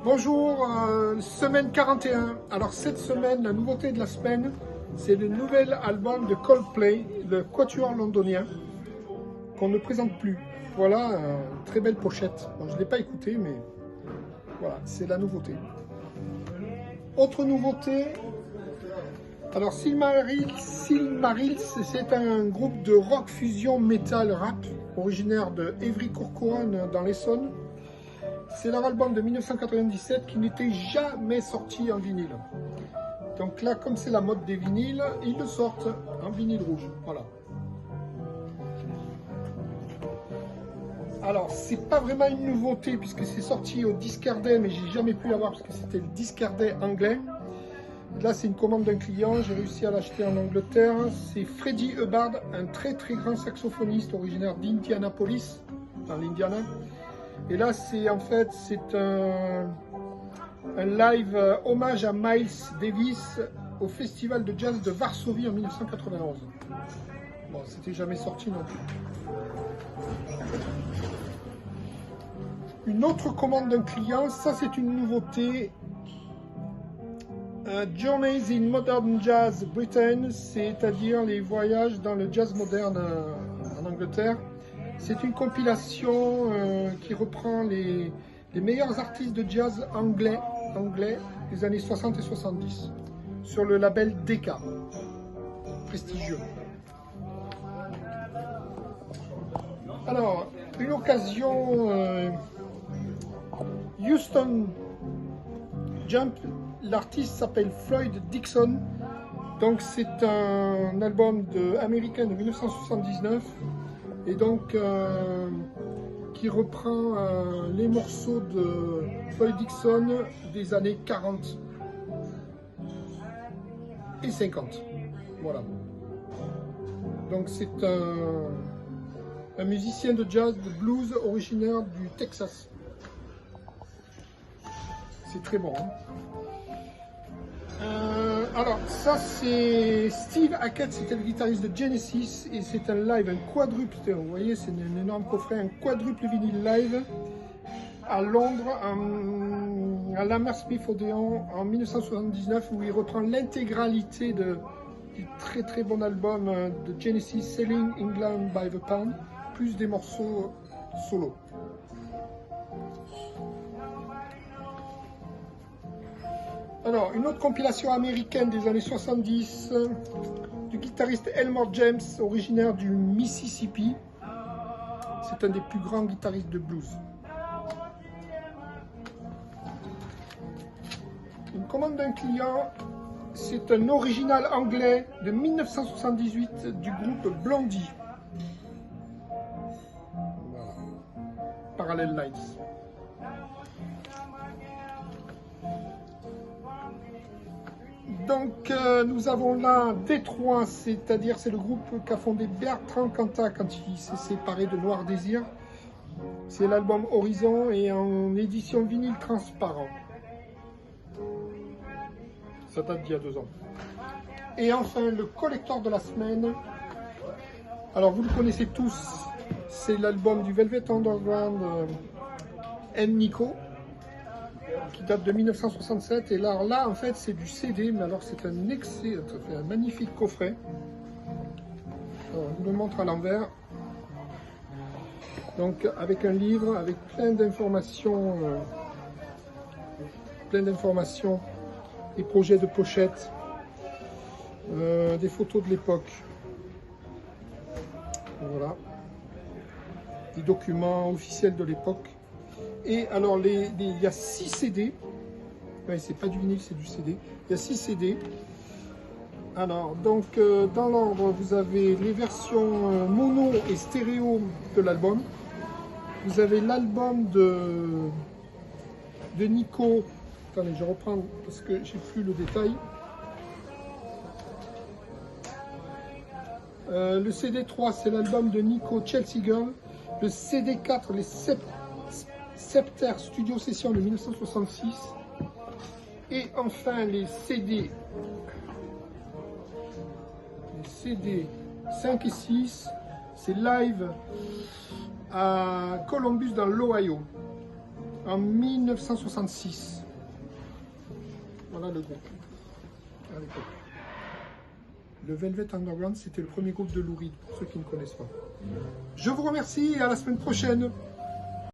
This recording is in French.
Bonjour, semaine 41. Alors cette semaine, la nouveauté de la semaine, c'est le nouvel album de Coldplay, le quatuor londonien, qu'on ne présente plus. Voilà, très belle pochette. Bon, je ne l'ai pas écouté, mais voilà, c'est la nouveauté. Autre nouveauté, alors Silmarils, c'est un groupe de rock fusion metal rap, originaire de Évry-Courcouronnes dans l'Essonne. C'est leur album de 1997 qui n'était jamais sorti en vinyle. Donc là, comme c'est la mode des vinyles, ils le sortent en vinyle rouge. Voilà. Alors, c'est pas vraiment une nouveauté puisque c'est sorti au Discardais, mais j'ai jamais pu l'avoir parce que c'était le Discardais anglais. Là, c'est une commande d'un client, j'ai réussi à l'acheter en Angleterre. C'est Freddie Hubbard, un très grand saxophoniste originaire d'Indianapolis, dans l'Indiana. Et là, c'est en fait, c'est un live hommage à Miles Davis au Festival de Jazz de Varsovie en 1991. Bon, c'était jamais sorti non plus. Une autre commande d'un client, ça c'est une nouveauté. Journeys in Modern Jazz Britain, c'est-à-dire les voyages dans le jazz moderne en Angleterre. C'est une compilation qui reprend les meilleurs artistes de jazz anglais des années 60 et 70 sur le label Decca, prestigieux. Alors, une occasion, Houston Jump, l'artiste s'appelle Floyd Dixon, donc c'est un album américain de 1979. Et donc, qui reprend les morceaux de Floyd Dixon des années 40 et 50. Voilà. Donc, c'est un musicien de jazz, de blues, originaire du Texas. C'est très bon. Hein. Alors, ça c'est Steve Hackett, c'était le guitariste de Genesis et c'est un live, un quadruple, vous voyez, c'est un énorme coffret, un quadruple vinyle live à Londres, à l'Hammersmith Odeon en 1979 où il reprend l'intégralité du très bon album de Genesis, Selling England by the Pound, plus des morceaux solo. Alors, une autre compilation américaine des années 70 du guitariste Elmore James, originaire du Mississippi. C'est un des plus grands guitaristes de blues. Une commande d'un client, c'est un original anglais de 1978 du groupe Blondie. Voilà. Parallel Lines. Donc nous avons là Détroit, c'est-à-dire c'est le groupe qu'a fondé Bertrand Cantat quand il s'est séparé de Noir Désir. C'est l'album Horizon et en édition vinyle transparent. Ça date d'il y a 2 ans. Et enfin le collector de la semaine. Alors vous le connaissez tous, c'est l'album du Velvet Underground M. Nico, qui date de 1967 et là en fait c'est du CD, mais alors c'est un magnifique coffret. Alors, je vous le montre à l'envers, donc avec un livre avec plein d'informations, des projets de pochettes, des photos de l'époque, voilà, des documents officiels de l'époque. Et alors, il y a 6 CD. Ouais, c'est pas du vinyle, c'est du CD. Il y a 6 CD. Alors, donc, dans l'ordre, vous avez les versions mono et stéréo de l'album. Vous avez l'album de Nico. Attendez, je reprends parce que j'ai plus le détail. Le CD3, c'est l'album de Nico Chelsea Girl. Le CD4, les Septer Studio Session de 1966 et enfin les CD 5 et 6, c'est live à Columbus dans l'Ohio. en 1966. Voilà le groupe. À l'époque. Le Velvet Underground, c'était le premier groupe de Lou Reed, pour ceux qui ne connaissent pas. Je vous remercie et à la semaine prochaine.